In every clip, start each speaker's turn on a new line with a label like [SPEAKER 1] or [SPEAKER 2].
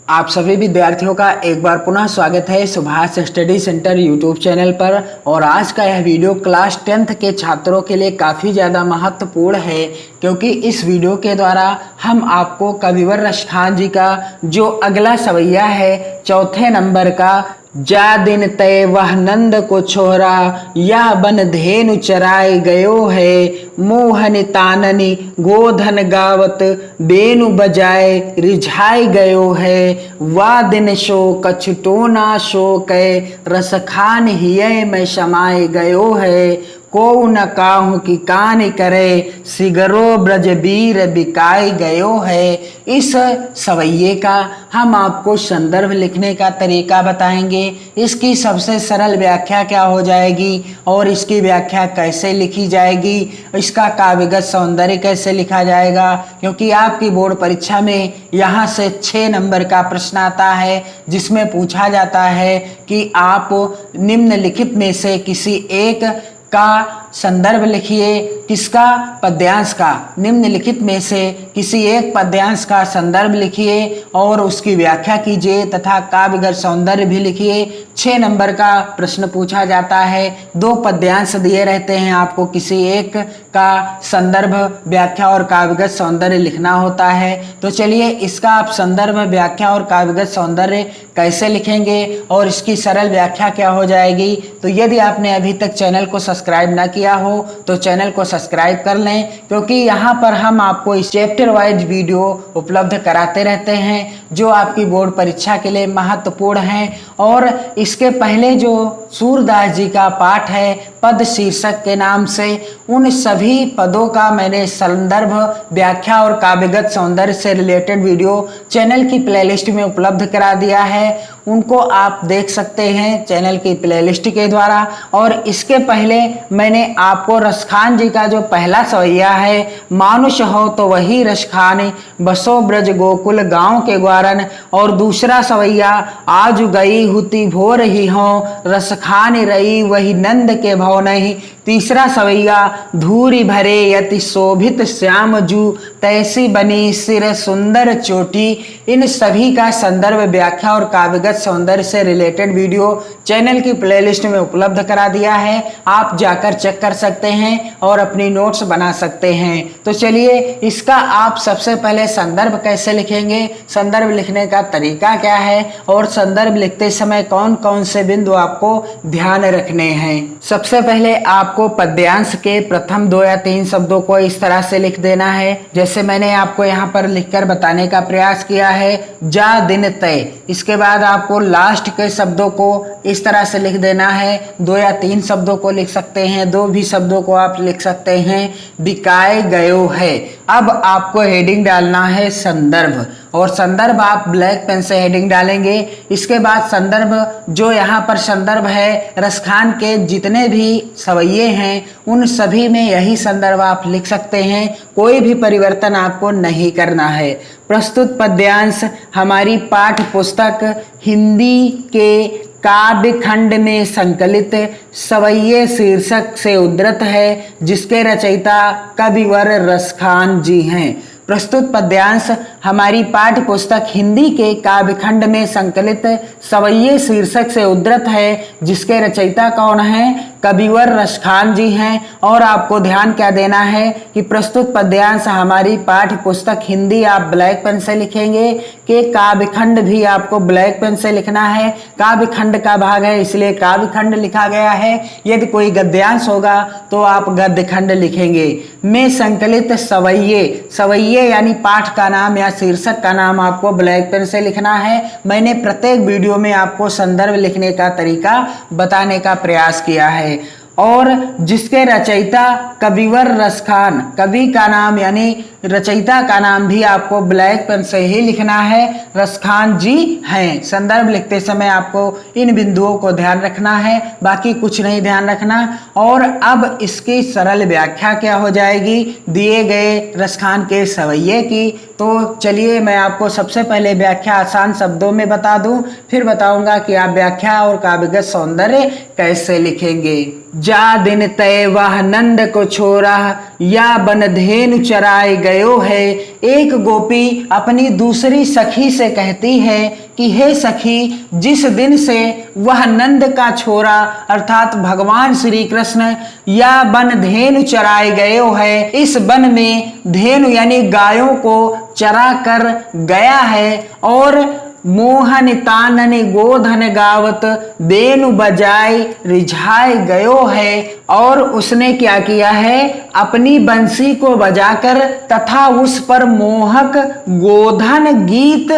[SPEAKER 1] आप सभी विद्यार्थियों का एक बार पुनः स्वागत है Subhash study centre YouTube channel पर। और आज का यह वीडियो क्लास 10th के छात्रों के लिए काफ़ी ज़्यादा महत्वपूर्ण है, क्योंकि इस वीडियो के द्वारा हम आपको कविवर रसखान जी का जो अगला सवैया है चौथे नंबर का, जा दिन तय वह नंद को छोरा यह बन धेनु चराए गयो है, मोहन ताननी गोधन गावत बेनु बजाए रिझाए गयो है, वा दिन शो कछुटो ना शो कै रसखान हिय में समाए गयो है, को न काहू की कान करे सिगरो ब्रजबीर बिकाए गयो है। इस सवैये का हम आपको संदर्भ लिखने का तरीका बताएंगे, इसकी सबसे सरल व्याख्या क्या हो जाएगी और इसकी व्याख्या कैसे लिखी जाएगी, इसका काव्यगत सौंदर्य कैसे लिखा जाएगा, क्योंकि आपकी बोर्ड परीक्षा में यहाँ से 6 नंबर का प्रश्न आता है जिसमें पूछा जाता है कि आप निम्नलिखित में से किसी एक का संदर्भ लिखिए। किसका? पद्यांश का। निम्नलिखित में से किसी एक पद्यांश का संदर्भ लिखिए और उसकी व्याख्या कीजिए तथा काव्यगत सौंदर्य भी लिखिए। 6 नंबर का प्रश्न पूछा जाता है, 2 पद्यांश दिए रहते हैं, आपको किसी एक का संदर्भ, व्याख्या और काव्यगत सौंदर्य लिखना होता है। तो चलिए इसका आप संदर्भ, व्याख्या और काव्यगत सौंदर्य कैसे लिखेंगे और इसकी सरल व्याख्या क्या हो जाएगी। तो यदि आपने अभी तक चैनल को सब्सक्राइब ना किया हो तो चैनल को सब्सक्राइब कर लें, क्योंकि यहाँ पर हम आपको इस चैप्टर वाइज वीडियो उपलब्ध कराते रहते हैं जो आपकी बोर्ड परीक्षा के लिए महत्वपूर्ण हैं। और इसके पहले जो सूरदास जी का पाठ है पद शीर्षक के नाम से, उन सभी पदों का मैंने संदर्भ, व्याख्या और काव्यगत सौंदर्य से रिलेटेड वीडियो चैनल की प्लेलिस्ट में उपलब्ध करा दिया है, उनको आप देख सकते हैं चैनल की प्लेलिस्ट के द्वारा। और इसके पहले मैंने आपको रसखान जी का जो पहला सवैया है, मानुष हो तो वही रसखान बसो ब्रज गोकुल गांव के ग्वारन, और दूसरा सवैया आज गई हुती भोर ही हो रसखान रही वही नंद के भव नहीं, तीसरा सवैया धूरी भरे यति शोभित श्याम जू तैसी बनी सिर सुंदर चोटी। इन सभी का संदर्भ, व्याख्या और काव्यगत सौंदर्य से रिलेटेड वीडियो चैनल की प्लेलिस्ट में उपलब्ध करा दिया है, आप जाकर चेक कर सकते हैं और अपनी नोट्स बना सकते हैं। तो चलिए इसका आप सबसे पहले संदर्भ कैसे लिखेंगे, संदर्भ लिखने का तरीका क्या है और संदर्भ लिखते समय कौन कौन से बिंदु आपको ध्यान रखने हैं। सबसे पहले आपको पद्यांश के प्रथम 2 या 3 शब्दों को इस तरह से लिख देना है जैसे मैंने आपको यहाँ पर लिखकर बताने का प्रयास किया है, जा दिन तय। इसके बाद आपको लास्ट के शब्दों को इस तरह से लिख देना है, 2 या 3 शब्दों को लिख सकते हैं, 2 भी शब्दों को आप लिख सकते हैं, बिकाए गयो है। अब आपको हेडिंग डालना है संदर्भ, और संदर्भ आप ब्लैक पेन से हेडिंग डालेंगे। इसके बाद संदर्भ, जो यहाँ पर संदर्भ है रसखान के जितने भी सवैये हैं उन सभी में यही संदर्भ आप लिख सकते हैं, कोई भी परिवर्तन आपको नहीं करना है। प्रस्तुत पद्यांश हमारी पाठ्य पुस्तक हिंदी के काव्य खंड में संकलित सवैये शीर्षक से उद्धृत है, जिसके रचयिता कविवर रसखान जी हैं। प्रस्तुत पद्यांश हमारी पाठ्य पुस्तक हिंदी के काव्यखंड में संकलित सवैये शीर्षक से उद्धृत है, जिसके रचयिता कौन हैं? कविवर रसखान जी हैं। और आपको ध्यान क्या देना है कि प्रस्तुत पद्यांश हमारी पाठ्य पुस्तक हिंदी आप ब्लैक पेन से लिखेंगे, कि काव्यखंड भी आपको ब्लैक पेन से लिखना है। काव्यखंड का भाग है इसलिए काव्यखंड लिखा गया है, यदि कोई गद्यांश होगा तो आप गद्यखंड लिखेंगे। में संकलित सवैये, सवैये यानी पाठ का नाम या शीर्षक का नाम आपको ब्लैक पेन से लिखना है। मैंने प्रत्येक वीडियो में आपको संदर्भ लिखने का तरीका बताने का प्रयास किया है। और जिसके रचयिता कविवर रसखान, कवि का नाम यानी रचयिता का नाम भी आपको ब्लैक पेन से ही लिखना है, रसखान जी हैं। संदर्भ लिखते समय आपको इन बिंदुओं को ध्यान रखना है, बाकी कुछ नहीं ध्यान रखना। और अब इसकी सरल व्याख्या क्या हो जाएगी दिए गए रसखान के सवैये की। तो चलिए मैं आपको सबसे पहले व्याख्या आसान शब्दों में बता दूं, फिर बताऊंगा कि आप व्याख्या और काव्यगत सौंदर्य कैसे लिखेंगे। जा दिन तय वह नंद को छोरा या बन धेनु चराए गयो है। एक गोपी अपनी दूसरी सखी से कहती है कि हे सखी, जिस दिन से वह नंद का छोरा अर्थात भगवान श्री कृष्ण या वन धेनु चराए गयो है, इस वन में धेनु यानी गायों को चरा कर गया है और मोहन तानन गोधन गावत बेनु बजाय रिझाए गयो है, और उसने क्या किया है, अपनी बंसी को बजाकर तथा उस पर मोहक गोधन गीत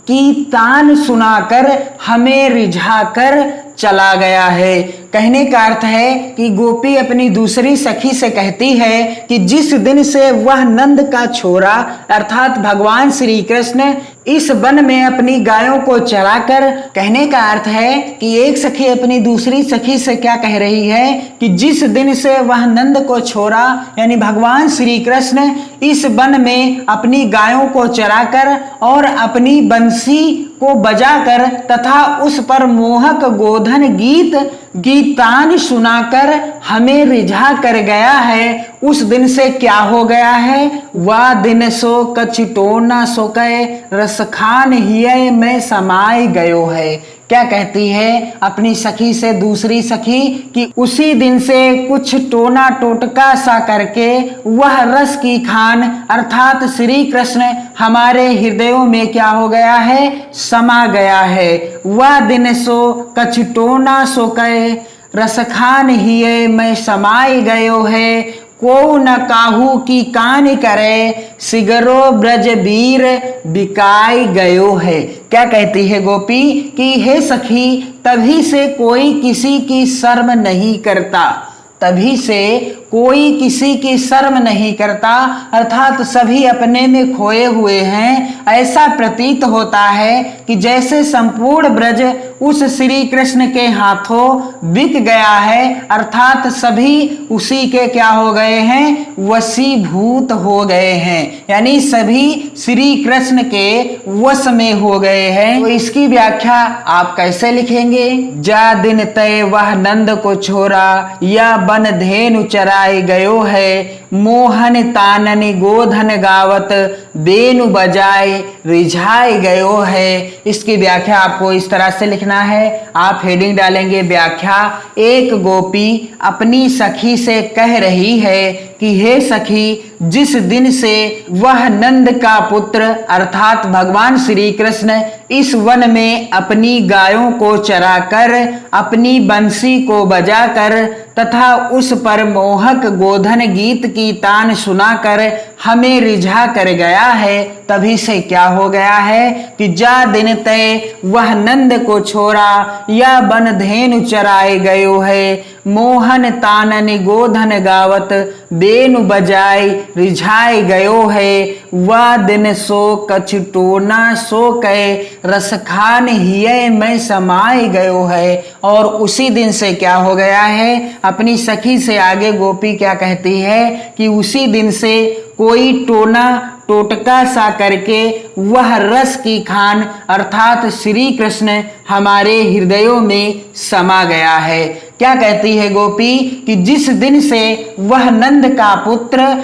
[SPEAKER 1] की तान सुनाकर हमें रिझाकर चला गया है। कहने का अर्थ है कि गोपी अपनी दूसरी सखी से कहती है कि जिस दिन से वह नंद का छोरा अर्थात भगवान श्री कृष्ण इस वन में अपनी गायों को चराकर, कहने का अर्थ है कि एक सखी अपनी दूसरी सखी से क्या कह रही है कि जिस दिन से वह नंद को छोरा यानी भगवान श्री कृष्ण इस वन में अपनी गायों को चराकर और अपनी बंसी को बजाकर तथा उस पर मोहक गोधन गीतान सुनाकर हमें रिझा कर गया है, उस दिन से क्या हो गया है, वह दिन सो कछिटो न सोके रस खान हिय में समाये गयो है। क्या कहती है अपनी सखी से दूसरी सखी कि उसी दिन से कुछ टोना टोटका सा करके वह रस की खान अर्थात श्री कृष्ण हमारे हृदयों में क्या हो गया है, समा गया है। वह दिन सो कछ टोना सो कहे रस खान हिय में समाये गयो है, को न काहू की कान करे सिगरो ब्रज वीर बिकाई गयो है। क्या कहती है गोपी कि हे सखी, तभी से कोई किसी की शर्म नहीं करता, तभी से कोई किसी की शर्म नहीं करता अर्थात सभी अपने में खोए हुए हैं। ऐसा प्रतीत होता है कि जैसे संपूर्ण ब्रज उस श्री कृष्ण के हाथों बिक गया है अर्थात सभी उसी के क्या हो गए हैं, वशीभूत हो गए हैं, यानी सभी श्री कृष्ण के वश में हो गए हैं। तो इसकी व्याख्या आप कैसे लिखेंगे, जा दिन तय वह नंद को छोरा या बन धेनु चराए गयो है, मोहन ताननी गोधन गावत बेनु बजाए रिझाए गयो है। इसकी व्याख्या आपको इस तरह से लिखना है, आप हेडिंग डालेंगे व्याख्या। एक गोपी अपनी सखी से कह रही है कि हे सखी, जिस दिन से वह नंद का पुत्र अर्थात भगवान श्री कृष्ण इस वन में अपनी गायों को चराकर अपनी बंसी को बजाकर तथा उस पर मोहक गोधन गीत की तान सुनाकर हमें रिझा कर गया है, तभी से क्या हो गया है कि जा दिन तय वह नंद को छोरा या बन धेनु चराए गयो है, मोहन तानन गोधन गावत बेनु बजाय रिझाए गयो है, वह दिन सो कछ टोना सो कहे रस खान हिय में समाये गयो है। और उसी दिन से क्या हो गया है, अपनी सखी से आगे गोपी क्या कहती है कि उसी दिन से कोई टोना टोटका सा करके वह रस की खान अर्थात श्री कृष्ण हमारे हृदयों में समा गया है। क्या कहती है गोपी कि जिस दिन से वह नंद का पुत्र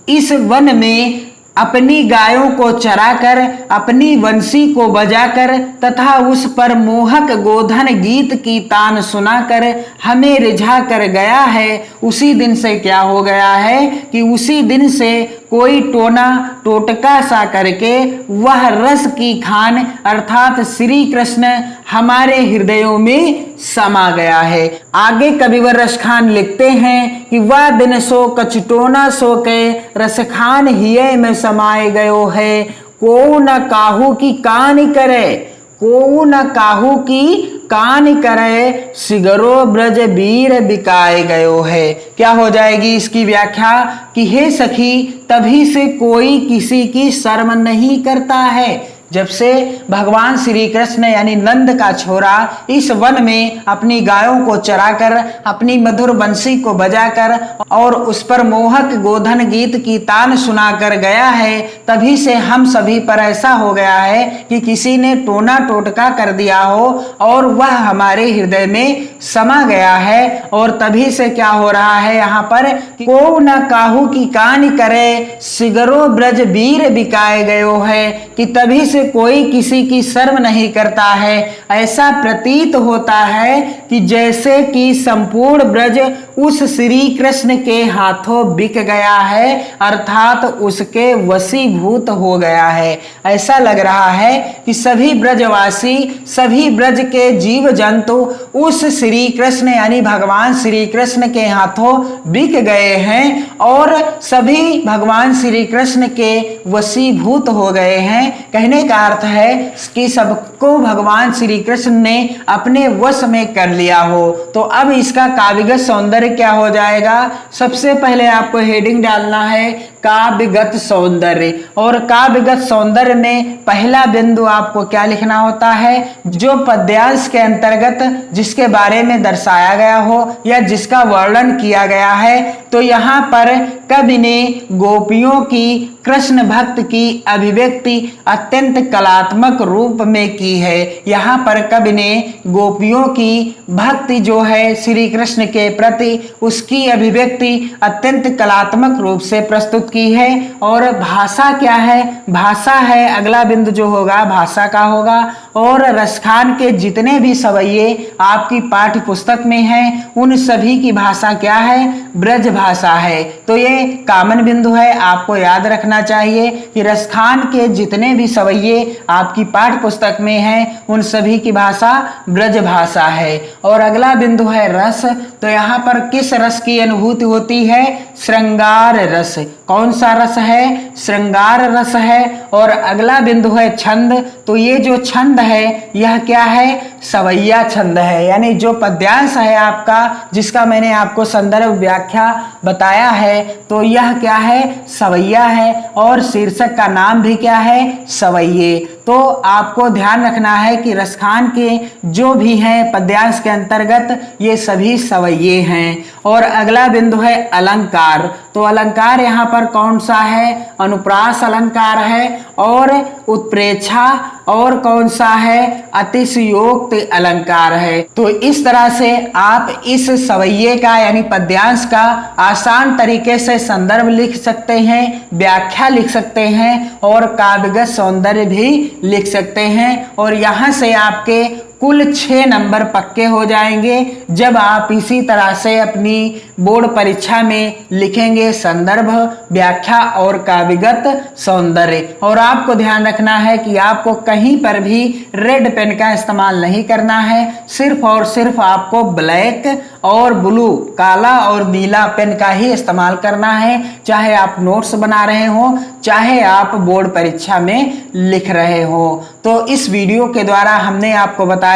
[SPEAKER 1] इस वन में अपनी गायों को चराकर अपनी वंशी को बजाकर तथा उस पर मोहक गोधन गीत की तान सुनाकर हमें रिझा कर गया है, उसी दिन से क्या हो गया है कि उसी दिन से कोई टोना टोटका सा करके वह रस की खान अर्थात श्री कृष्ण हमारे हृदयों में समा गया है। आगे कविवर रसखान लिखते हैं कि वह दिन सो कछटोना सो के रस खान हिय में समाये गयो है, को न काहू की कान करे, को न काहू की कान करे सिगरो ब्रज वीर बिकाए गयो है। क्या हो जाएगी इसकी व्याख्या कि हे सखी, तभी से कोई किसी की शर्म नहीं करता है, जब से भगवान श्री कृष्ण यानी नंद का छोरा इस वन में अपनी गायों को चराकर अपनी मधुर बंसी को बजाकर और उस पर मोहक गोधन गीत की तान सुनाकर गया है, तभी से हम सभी पर ऐसा हो गया है कि किसी ने टोना टोटका कर दिया हो और वह हमारे हृदय में समा गया है। और तभी से क्या हो रहा है यहाँ पर, को न काहू की कान करे सिगरो ब्रज वीर बिकाए गयो है, कि तभी से कोई किसी की शर्म नहीं करता है। ऐसा प्रतीत होता है कि जैसे कि संपूर्ण ब्रज उस श्री कृष्ण के हाथों बिक गया है, अर्थात उसके वशीभूत हो गया है। ऐसा लग रहा है कि सभी ब्रजवासी, सभी ब्रज के जीव जंतु उस श्री कृष्ण यानी भगवान श्री कृष्ण के हाथों बिक गए हैं और सभी भगवान श्री कृष्ण के वशीभूत हो गए हैं। कहने का अर्थ है कि सबको भगवान श्री कृष्ण ने अपने वश में कर लिया हो। तो अब इसका काव्यगत सौंदर्य क्या हो जाएगा, सबसे पहले आपको हेडिंग डालना है काव्यगत सौंदर्य। और काव्यगत सौंदर्य में पहला बिंदु आपको क्या लिखना होता है, जो पद्यांश के अंतर्गत जिसके बारे में दर्शाया गया हो या जिसका वर्णन किया गया है। तो यहाँ पर कवि ने गोपियों की कृष्ण भक्त की अभिव्यक्ति अत्यंत कलात्मक रूप में की है। यहाँ पर कवि ने गोपियों की भक्ति जो है श्री कृष्ण के प्रति, उसकी अभिव्यक्ति अत्यंत कलात्मक रूप से प्रस्तुत की है। और भाषा क्या है, भाषा है अगला बिंदु जो होगा भाषा का होगा। और रसखान के जितने भी सवैये आपकी पाठ्य पुस्तक में हैं उन सभी की भाषा क्या है, ब्रज भाषा है। तो ये कॉमन बिंदु है, आपको याद रखना चाहिए कि रसखान के जितने भी सवैये आपकी पाठ्य पुस्तक में हैं उन सभी की भाषा ब्रज भाषा है। और अगला बिंदु है रस। तो यहाँ पर किस रस की अनुभूति होती है, श्रृंगार रस। कौन सा रस है, श्रृंगार रस है। और अगला बिंदु है छंद। तो ये जो छंद है यह क्या है, सवैया छंद है, यानी जो पद्यांश है आपका जिसका मैंने आपको संदर्भ व्याख्या बताया है, तो यह क्या है, सवैया है। और शीर्षक का नाम भी क्या है, सवैये। तो आपको ध्यान रखना है कि रसखान के जो भी हैं पद्यांश के अंतर्गत ये सभी सवैये हैं। और अगला बिंदु है अलंकार। तो अलंकार यहाँ पर कौन सा है, अनुप्रास अलंकार है और उत्प्रेक्षा, और कौन सा है, अतिशयोक्त अलंकार है। तो इस तरह से आप इस सवैये का यानी पद्यांश का आसान तरीके से संदर्भ लिख सकते हैं, व्याख्या लिख सकते हैं और काव्यगत सौंदर्य भी लिख सकते हैं। और यहाँ से आपके कुल 6 नंबर पक्के हो जाएंगे जब आप इसी तरह से अपनी बोर्ड परीक्षा में लिखेंगे संदर्भ, व्याख्या और काव्यगत सौंदर्य। और आपको ध्यान रखना है कि आपको कहीं पर भी रेड पेन का इस्तेमाल नहीं करना है, सिर्फ और सिर्फ आपको ब्लैक और ब्लू, काला और नीला पेन का ही इस्तेमाल करना है, चाहे आप नोट्स बना रहे हो, चाहे आप बोर्ड परीक्षा में लिख रहे हो। तो इस वीडियो के द्वारा हमने आपको बताया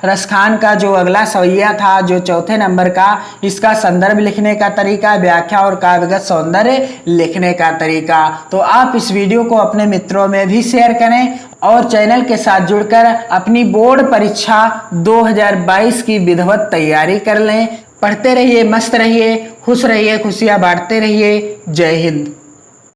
[SPEAKER 1] रसखान का जो अगला सवैया था, जो चौथे नंबर का, इसका संदर्भ लिखने का तरीका, व्याख्या और काव्यगत सौंदर्य लिखने का तरीका। तो आप इस वीडियो को अपने मित्रों में भी शेयर करें और चैनल के साथ जुड़कर अपनी बोर्ड परीक्षा 2022 की विधिवत तैयारी कर लें। पढ़ते रहिए, मस्त रहिए, खुश रहिए, खुशियां बांटते रहिए। जय हिंद।